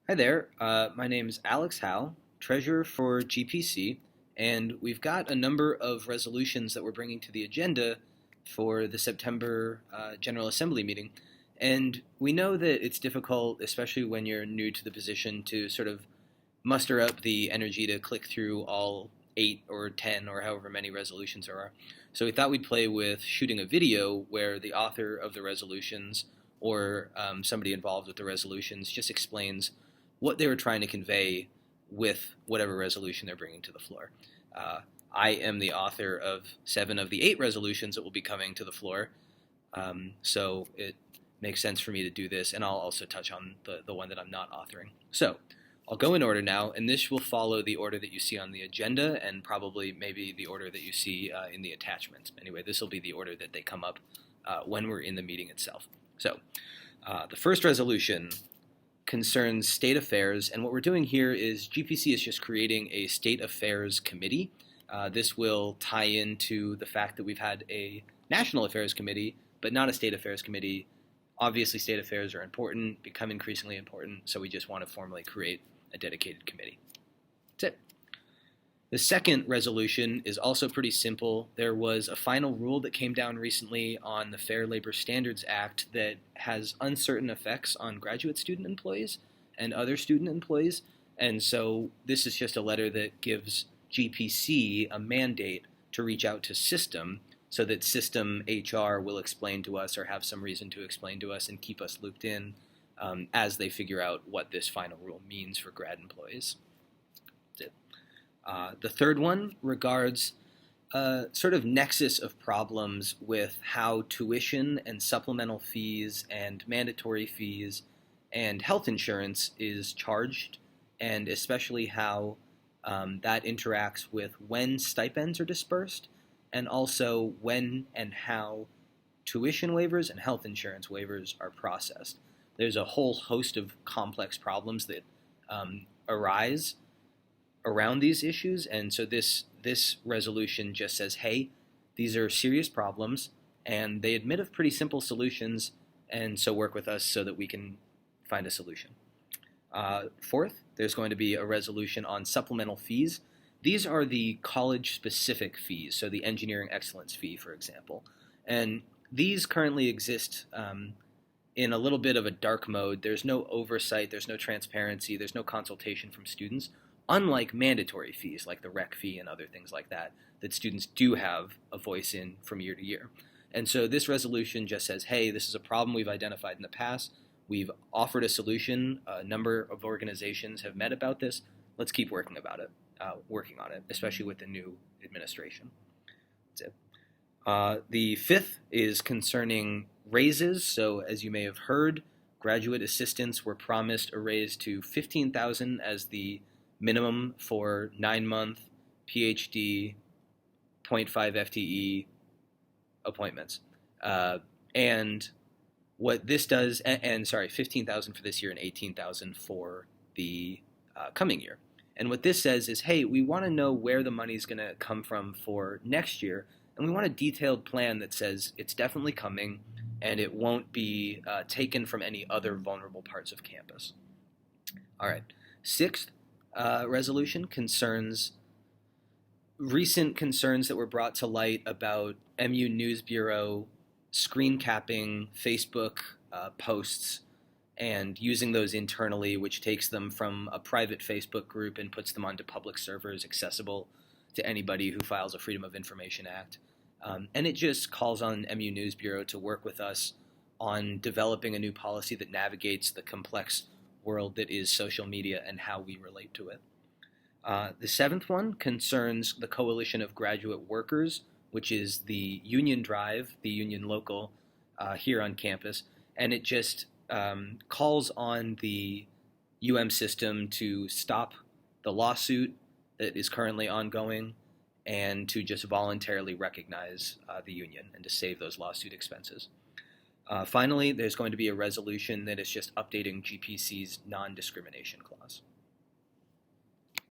Hi there. My name is Alex Howe, Treasurer for GPC, and we've got a number of resolutions that we're bringing to the agenda for the September General Assembly meeting. And we know that it's difficult, especially when you're new to the position, to sort of muster up the energy to click through all 8 or 10 or however many resolutions there are. So we thought we'd play with shooting a video where the author of the resolutions or somebody involved with the resolutions just explains what they were trying to convey with whatever resolution they're bringing to the floor. Uh, I am the author of 7 of the 8 resolutions that will be coming to the floor, so it makes sense for me to do this, and I'll also touch on the one that I'm not authoring. So I'll go in order now, and this will follow the order that you see on the agenda and probably maybe the order that you see in the attachments. Anyway, this will be the order that they come up when we're in the meeting itself. So the first resolution concerns state affairs, and what we're doing here is GPC is just creating a state affairs committee. This will tie into the fact that we've had a national affairs committee, but not a state affairs committee. Obviously, state affairs are important, become increasingly important, so we just want to formally create a dedicated committee. That's it. The second resolution is also pretty simple. There was a final rule that came down recently on the Fair Labor Standards Act that has uncertain effects on graduate student employees and other student employees. And so this is just a letter that gives GPC a mandate to reach out to System so that System HR will explain to us or have some reason to explain to us and keep us looped in as they figure out what this final rule means for grad employees. That's it. The third one regards a sort of nexus of problems with how tuition and supplemental fees and mandatory fees and health insurance is charged, and especially how that interacts with when stipends are dispersed, and also when and how tuition waivers and health insurance waivers are processed. There's a whole host of complex problems that arise around these issues, and so this resolution just says, hey, these are serious problems, and they admit of pretty simple solutions, and so work with us so that we can find a solution. Fourth, there's going to be a resolution on supplemental fees. These are the college-specific fees, so the engineering excellence fee, for example, and these currently exist in a little bit of a dark mode. There's no oversight, there's no transparency, there's no consultation from students, unlike mandatory fees like the rec fee and other things like that students do have a voice in from year to year. And so this resolution just says, hey, this is a problem we've identified in the past. We've offered a solution. A number of organizations have met about this. Let's keep working on it, especially with the new administration. That's it. The fifth is concerning raises. So as you may have heard, graduate assistants were promised a raise to $15,000 as the minimum for 9-month PhD 0.5 FTE appointments. And what this does, and sorry, 15,000 for this year and 18,000 for the coming year. And what this says is, hey, we want to know where the money is going to come from for next year, and we want a detailed plan that says it's definitely coming and it won't be taken from any other vulnerable parts of campus. All right. Sixth resolution concerns recent concerns that were brought to light about MU News Bureau screen capping Facebook posts and using those internally, which takes them from a private Facebook group and puts them onto public servers accessible to anybody who files a Freedom of Information Act. And it just calls on MU News Bureau to work with us on developing a new policy that navigates the complex world that is social media and how we relate to it. The seventh one concerns the Coalition of Graduate Workers, which is the union drive, the union local here on campus, and it just calls on the system to stop the lawsuit that is currently ongoing and to just voluntarily recognize the union and to save those lawsuit expenses. Finally, there's going to be a resolution that is just updating GPC's non-discrimination clause.